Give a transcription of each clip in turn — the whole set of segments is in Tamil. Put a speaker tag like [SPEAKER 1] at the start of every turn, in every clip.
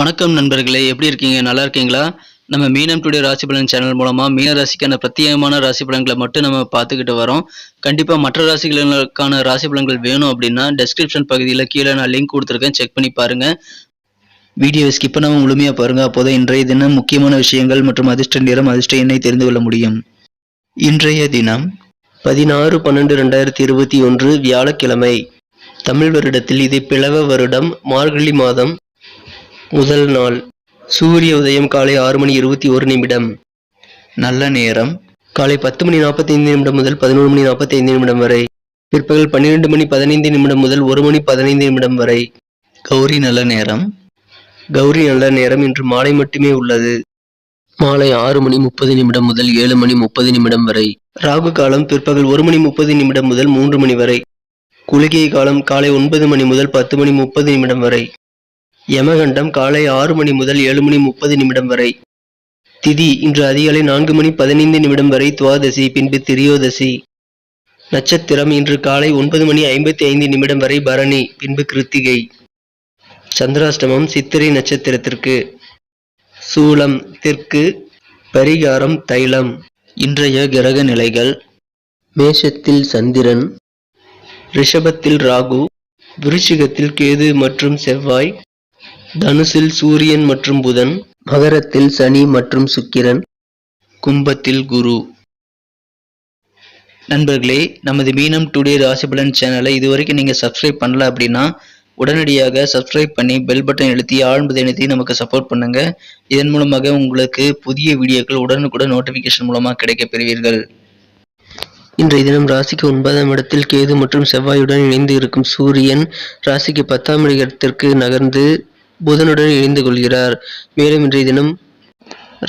[SPEAKER 1] வணக்கம் நண்பர்களே, எப்படி இருக்கீங்க? நல்லா இருக்கீங்களா? நம்ம மீனம் டுடே ராசி பலன் சேனல் மூலமா மீன ராசிக்கான பிரத்யேகமான ராசி பலன்களை மட்டும் நம்ம பார்த்துக்கிட்டு வரோம். கண்டிப்பா மற்ற ராசிகளுக்கான ராசி பலன்கள் வேணும் அப்படின்னா டெஸ்கிரிப்ஷன் பகுதியில் கீழே நான் லிங்க் கொடுத்துருக்கேன், செக் பண்ணி பாருங்க. வீடியோவை ஸ்கிப் பண்ணாம முழுமையா பாருங்க. அப்போதான் இன்றைய தினம் முக்கியமான விஷயங்கள் மற்றும் அதிர்ஷ்ட நிறம், அதிர்ஷ்ட எண்ணை தெரிந்து கொள்ள முடியும். இன்றைய தினம் 16/12/2021 வியாழக்கிழமை. தமிழ் வருடத்தில் இது பிளவ வருடம், மார்கழி மாதம், முதல் நாள். சூரிய உதயம் காலை 6:21. நல்ல நேரம் காலை 10:45 முதல் 11:45 வரை. பிற்பகல் 12:15 முதல் 1:15 வரை. கௌரி நல்ல நேரம். கௌரி நல்ல நேரம் இன்று மாலை மட்டுமே உள்ளது. மாலை 6:30 முதல் 7:30 வரை. ராகு காலம் பிற்பகல் 1:30 முதல் 3 மணி வரை. குளிகை காலம் காலை 9 மணி முதல் 10:30 வரை. யமகண்டம் காலை 6 மணி முதல் 7:30 வரை. திதி இன்று அதிகாலை 4:15 வரை துவாதசி, பின்பு திரியோதசி. நட்சத்திரம் இன்று காலை 9:55 வரை பரணி, பின்பு கிருத்திகை. சந்திராஷ்டமம் சித்திரை நட்சத்திரத்திற்கு. சூலம் தெற்கு, பரிகாரம் தைலம். இன்றைய கிரக நிலைகள்: மேஷத்தில் சந்திரன், ரிஷபத்தில் ராகு, விருச்சிகத்தில் கேது மற்றும் செவ்வாய், தனுசில் சூரியன் மற்றும் புதன், மகரத்தில் சனி மற்றும் சுக்கிரன், கும்பத்தில் குரு. நண்பர்களே, நமது மீனம் டுடே ராசி பலன் சேனலை இதுவரைக்கும் நீங்க சப்ஸ்கிரைப் பண்ணல அப்படின்னா உடனடியாக சப்ஸ்கிரைப் பண்ணி பெல் பட்டன் அழுத்தி ஆழ்ந்து அழுத்தி நமக்கு சப்போர்ட் பண்ணுங்க. இதன் மூலமாக உங்களுக்கு புதிய வீடியோக்கள் உடனுக்குடன் நோட்டிபிகேஷன் மூலமாக கிடைக்க பெறுவீர்கள். இன்றைய தினம் ராசிக்கு 9ஆம் இடத்தில் கேது மற்றும் செவ்வாயுடன் இணைந்து இருக்கும் சூரியன் ராசிக்கு 10ஆம் இடத்திற்கு நகர்ந்து புதனுடன் இணைந்து கொள்கிறார். மேலும் இன்றைய தினம்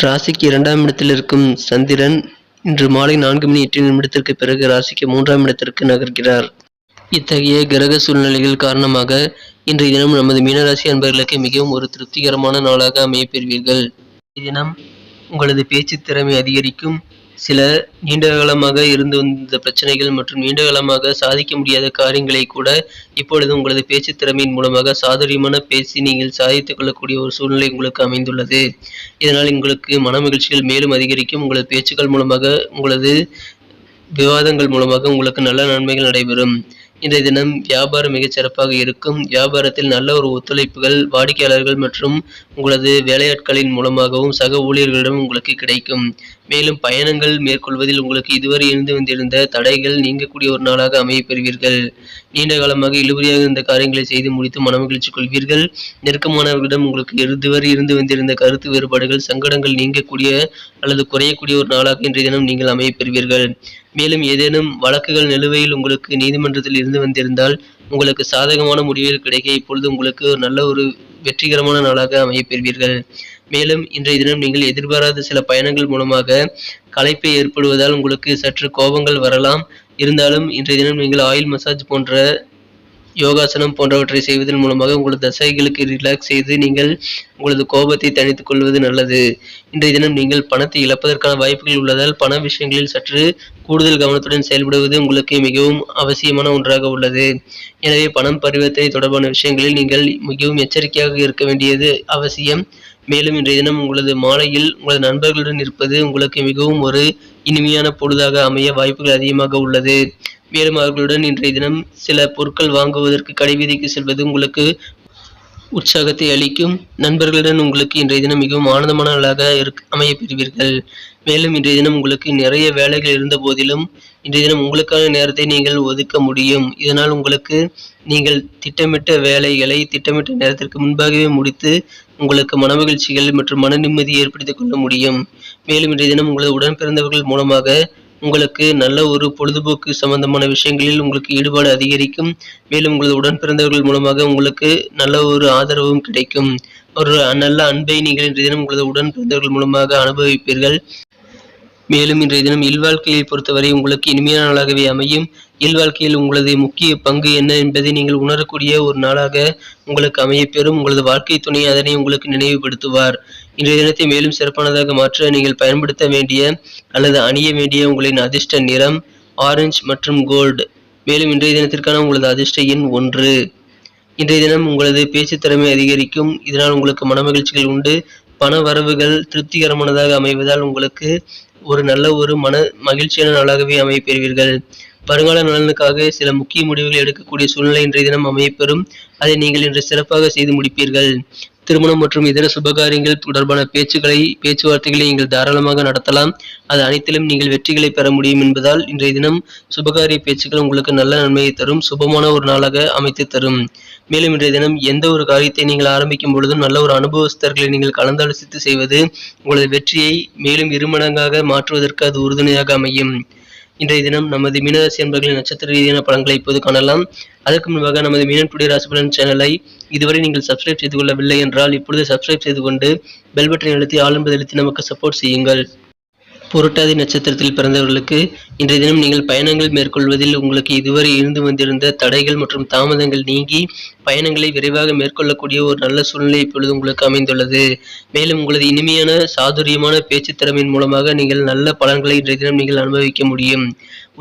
[SPEAKER 1] ராசிக்கு 2ஆம் இடத்தில் இருக்கும் சந்திரன் இன்று மாலை 4:08 பிறகு ராசிக்கு 3ஆம் இடத்திற்கு நகர்கிறார். இத்தகைய கிரக சூழ்நிலைகள் காரணமாக இன்றைய தினம் நமது மீனராசி அன்பர்களுக்கு மிகவும் ஒரு திருப்திகரமான நாளாக அமைய பெறுவீர்கள். தினம் உங்களது பேச்சு திறமை அதிகரிக்கும். சில நீண்டகாலமாக இருந்து வந்த பிரச்சனைகள் மற்றும் நீண்டகாலமாக சாதிக்க முடியாத காரியங்களை கூட இப்பொழுது உங்களது பேச்சு திறமையின் மூலமாக சாதுரியமான பேசி நீங்கள் சாதித்துக் கொள்ளக்கூடிய ஒரு சூழ்நிலை உங்களுக்கு அமைந்துள்ளது. இதனால் உங்களுக்கு மன மகிழ்ச்சிகள் மேலும் அதிகரிக்கும். உங்களது பேச்சுக்கள் மூலமாக, உங்களது விவாதங்கள் மூலமாக உங்களுக்கு நல்ல நன்மைகள் நடைபெறும். இன்றைய தினம் வியாபாரம் மிகச் சிறப்பாக இருக்கும். வியாபாரத்தில் நல்ல ஒரு ஒத்துழைப்புகள் வாடிக்கையாளர்கள் மற்றும் உங்களது வேலையாட்களின் மூலமாகவும் சக ஊழியர்களிடம் உங்களுக்கு கிடைக்கும். மேலும் பயணங்கள் மேற்கொள்வதில் உங்களுக்கு இதுவரை இருந்து வந்திருந்த தடைகள் நீங்கக்கூடிய ஒரு நாளாக அமைய பெறுவீர்கள். நீண்ட காலமாக இழுபறியாக இருந்த காரியங்களை செய்து முடித்து மனமகிழ்ச்சி கொள்வீர்கள். நெருக்கமானவர்களிடம் உங்களுக்கு இதுவரை இருந்து வந்திருந்த கருத்து வேறுபாடுகள், சங்கடங்கள் நீங்கக்கூடிய அல்லது குறையக்கூடிய ஒரு நாளாக இன்றைய தினம் நீங்கள் அமைய பெறுவீர்கள். மேலும் ஏதேனும் வழக்குகள் நிலுவையில் உங்களுக்கு நீதிமன்றத்தில் இருந்து வந்திருந்தால் உங்களுக்கு சாதகமான முடிவுகள் கிடைக்க இப்பொழுது உங்களுக்கு நல்ல ஒரு வெற்றிகரமான நாளாக அமைய பெறுவீர்கள். மேலும் இன்றைய தினம் நீங்கள் எதிர்பாராத சில பயணங்கள் மூலமாக களைப்பு ஏற்படுவதால் உங்களுக்கு சற்று கோபங்கள் வரலாம். இருந்தாலும் இன்றைய தினம் நீங்கள் ஆயில் மசாஜ் போன்ற யோகாசனம் போன்றவற்றை செய்வதன் மூலமாக உங்களது தசைகளுக்கு ரிலாக்ஸ் செய்து நீங்கள் உங்களது கோபத்தை தணித்துக் கொள்வது நல்லது. இன்றைய தினம் நீங்கள் பணத்தை இழப்பதற்கான வாய்ப்புகள் உள்ளதால் பண விஷயங்களில் சற்று கூடுதல் கவனத்துடன் செயல்படுவது உங்களுக்கு மிகவும் அவசியமான ஒன்றாக உள்ளது. எனவே பணம் பரிவர்த்தனை தொடர்பான விஷயங்களில் நீங்கள் மிகவும் எச்சரிக்கையாக இருக்க வேண்டியது அவசியம். மேலும் இன்றைய தினம் உங்களது மாலையில் உங்களது நண்பர்களுடன் இருப்பது உங்களுக்கு மிகவும் ஒரு இனிமையான பொழுதாக அமைய வாய்ப்புகள் அதிகமாக உள்ளது. மேலும் அவர்களுடன் இன்றைய தினம் சில பொருட்கள் வாங்குவதற்கு கடைவீதிக்கு செல்வது உங்களுக்கு உற்சாகத்தை அளிக்கும். நண்பர்களுடன் உங்களுக்கு இன்றைய தினம் மிகவும் ஆனந்தமான நாளாக அமைய பெறுவீர்கள். மேலும் இன்றைய தினம் உங்களுக்கு நிறைய வேலைகள் இருந்த போதிலும் இன்றைய தினம் உங்களுக்கான நேரத்தை நீங்கள் ஒதுக்க முடியும். இதனால் உங்களுக்கு நீங்கள் திட்டமிட்ட வேலைகளை திட்டமிட்ட நேரத்திற்கு முன்பாகவே முடித்து உங்களுக்கு மனமகிழ்ச்சிகள் மற்றும் மன நிம்மதியை ஏற்படுத்திக் கொள்ள முடியும். மேலும் இன்றைய தினம் உங்களது உடன் பிறந்தவர்கள் மூலமாக உங்களுக்கு நல்ல ஒரு பொழுதுபோக்கு சம்பந்தமான விஷயங்களில் உங்களுக்கு ஈடுபாடு அதிகரிக்கும். மேலும் உங்களது உடன் பிறந்தவர்கள் மூலமாக உங்களுக்கு நல்ல ஒரு ஆதரவும் கிடைக்கும். ஒரு நல்ல அன்பை நீங்கள் இன்றைய தினம் உங்களது உடன் பிறந்தவர்கள் மூலமாக அனுபவிப்பீர்கள். மேலும் இன்றைய தினம் இல்வாழ்க்கையை பொறுத்தவரை உங்களுக்கு இனிமையான நாளாகவே அமையும். இல்வாழ்க்கையில் உங்களது முக்கிய பங்கு என்ன என்பதை நீங்கள் உணரக்கூடிய ஒரு நாளாக உங்களுக்கு அமையப்பெறும். உங்களது வாழ்க்கை துணை அதனை உங்களுக்கு நினைவுபடுத்துவார். இன்றைய தினத்தை மேலும் சிறப்பானதாக மாற்ற நீங்கள் பயன்படுத்த வேண்டிய அல்லது அணிய வேண்டிய உங்களின் அதிர்ஷ்ட நிறம் ஆரஞ்சு மற்றும் கோல்டு. மேலும் இன்றைய தினத்திற்கான உங்களது அதிர்ஷ்ட எண் 1.
[SPEAKER 2] இன்றைய தினம் உங்களது பேச்சு திறமை அதிகரிக்கும். இதனால் உங்களுக்கு மனமகிழ்ச்சிகள் உண்டு. பண வரவுகள் திருப்திகரமானதாக அமைவதால் உங்களுக்கு ஒரு நல்ல ஒரு மகிழ்ச்சியான நாளாகவே அமையப்பெறுவீர்கள். வருங்கால நலனுக்காக சில முக்கிய முடிவுகள் எடுக்கக்கூடிய சூழ்நிலை இன்றைய தினம் அமையப்பெறும். அதை நீங்கள் இன்று சிறப்பாக செய்து முடிப்பீர்கள். திருமணம் மற்றும் இதர சுபகாரியங்கள் தொடர்பான பேச்சுவார்த்தைகளை நீங்கள் தாராளமாக நடத்தலாம். அது அனைத்திலும் நீங்கள் வெற்றிகளை பெற முடியும் என்பதால் இன்றைய தினம் சுபகாரிய பேச்சுக்கள் உங்களுக்கு நல்ல நன்மையை தரும். சுபமான ஒரு நாளாக அமைத்து தரும். மேலும் இன்றைய தினம் எந்த ஒரு காரியத்தை நீங்கள் ஆரம்பிக்கும் பொழுதும் நல்ல ஒரு அனுபவஸ்தர்களை நீங்கள் கலந்தாலோசித்து செய்வது உங்களது வெற்றியை மேலும் இருமடங்காக மாற்றுவதற்கு அது உறுதுணையாக அமையும். இன்றைய தினம் நமது மீனராசி அன்பர்களின் நட்சத்திர ரீதியான பலன்களை இப்போது காணலாம். அதற்கு முன்பாக நமது மீனம் டுடே ராசி பலன் சேனலை இதுவரை நீங்கள் சப்ஸ்கிரைப் செய்து கொள்ளவில்லை என்றால் இப்பொழுது சப்ஸ்கிரைப் செய்து கொண்டு பெல் பட்டனை அழுத்தி ஆல் என்பதை அழுத்தி நமக்கு சப்போர்ட் செய்யுங்கள். புரட்டாதி நட்சத்திரத்தில் பிறந்தவர்களுக்கு இன்றைய தினம் நீங்கள் பயணங்கள் மேற்கொள்வதில் உங்களுக்கு இதுவரை இருந்து வந்திருந்த தடைகள் மற்றும் தாமதங்கள் நீங்கி பயணங்களை விரைவாக மேற்கொள்ளக்கூடிய ஒரு நல்ல சூழ்நிலை இப்பொழுது உங்களுக்கு அமைந்துள்ளது. மேலும் உங்களது இனிமையான சாதுரியமான பேச்சு திறமையின் மூலமாக நீங்கள் நல்ல பலன்களை இன்றைய தினம் நீங்கள் அனுபவிக்க முடியும்.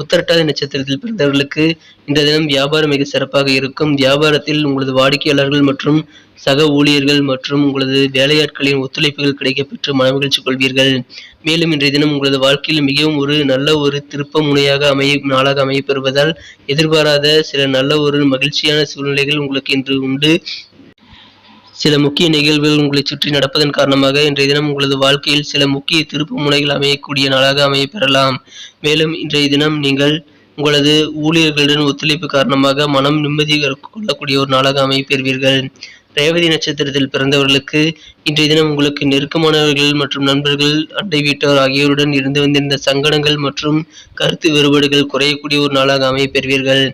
[SPEAKER 2] உத்திரட்டாதி நட்சத்திரத்தில் பிறந்தவர்களுக்கு இன்றைய தினம் வியாபாரம் மிக சிறப்பாக இருக்கும். வியாபாரத்தில் உங்களது வாடிக்கையாளர்கள் மற்றும் சக ஊழியர்கள் மற்றும் உங்களது வேலையாட்களின் ஒத்துழைப்புகள் கிடைக்கப்பெற்று மனமகிழ்ச்சி கொள்வீர்கள். மேலும் இன்றைய தினம் உங்களது வாழ்க்கையில் மிகவும் ஒரு நல்ல ஒரு திருப்ப முனையாக நாளாக அமையப்பெறுவதால் எதிர்பாராத சில நல்ல ஒரு மகிழ்ச்சியான சூழ்நிலைகள் உங்களுக்கு இன்று உண்டு. சில முக்கிய நிகழ்வுகள் உங்களை சுற்றி நடப்பதன் காரணமாக இன்றைய தினம் உங்களது வாழ்க்கையில் சில முக்கிய திருப்பு முனைகள் அமையக்கூடிய நாளாக அமையப்பெறலாம். மேலும் இன்றைய தினம் நீங்கள் உங்களது ஊழியர்களுடன் ஒத்துழைப்பு காரணமாக மனம் நிம்மதி கொள்ளக்கூடிய ஒரு நாளாக அமையப்பெறுவீர்கள். ரேவதி நட்சத்திரத்தில் பிறந்தவர்களுக்கு இன்றைய தினம் உங்களுக்கு நெருக்கமானவர்கள் மற்றும் நண்பர்கள், அண்டை வீட்டார் ஆகியோருடன் இருந்து வந்திருந்த சங்கடங்கள் மற்றும் கருத்து வேறுபாடுகள் குறையக்கூடிய ஒரு நாளாக அமையப்பெறுவீர்கள்.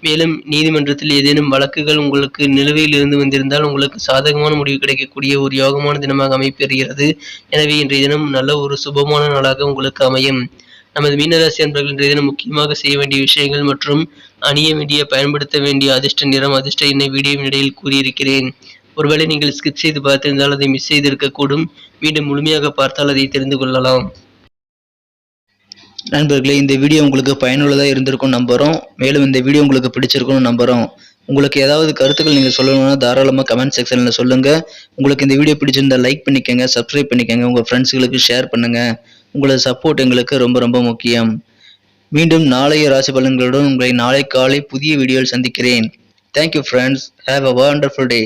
[SPEAKER 2] மேலும் நீதிமன்றத்தில் ஏதேனும் வழக்குகள் உங்களுக்கு நிலுவையில் இருந்து வந்திருந்தால் உங்களுக்கு சாதகமான முடிவு கிடைக்கக்கூடிய ஒரு யோகமான தினமாக அமைப்பெறுகிறது. எனவே இன்றைய தினம் நல்ல ஒரு சுபமான நாளாக உங்களுக்கு அமையும். நமது மீனராசி அன்பர்கள் இன்றைய தினம் முக்கியமாக செய்ய வேண்டிய விஷயங்கள் மற்றும் அணிய வேண்டிய பயன்படுத்த வேண்டிய அதிர்ஷ்ட நிறம் அதிர்ஷ்ட எண்ணை வீடியோவின் இடையில் கூறியிருக்கிறேன். ஒருவேளை நீங்கள் ஸ்கிப் செய்து பார்த்திருந்தால் அதை மிஸ் செய்திருக்கக்கூடும். மீண்டும் முழுமையாக பார்த்தால் அதை தெரிந்து கொள்ளலாம்.
[SPEAKER 1] நண்பர்களே, இந்த வீடியோ உங்களுக்கு பயனுள்ளதாக இருந்திருக்கும் நம்புகிறோம். மேலும் இந்த வீடியோ உங்களுக்கு பிடிச்சிருக்கும்னு நம்புகிறோம். உங்களுக்கு ஏதாவது கருத்துக்கள் நீங்கள் சொல்லணும்னா தாராளமாக கமெண்ட் செக்ஷனில் சொல்லுங்கள். உங்களுக்கு இந்த வீடியோ பிடிச்சிருந்தால் லைக் பண்ணிக்கோங்க, சப்ஸ்கிரைப் பண்ணிக்கோங்க, உங்கள் ஃப்ரெண்ட்ஸுகளுக்கு ஷேர் பண்ணுங்கள். உங்களது சப்போர்ட் எங்களுக்கு ரொம்ப ரொம்ப முக்கியம். மீண்டும் நாளைய ராசி பலன்களுடன் உங்களை நாளை காலை புதிய வீடியோவில் சந்திக்கிறேன். Thank you friends. Have a wonderful day.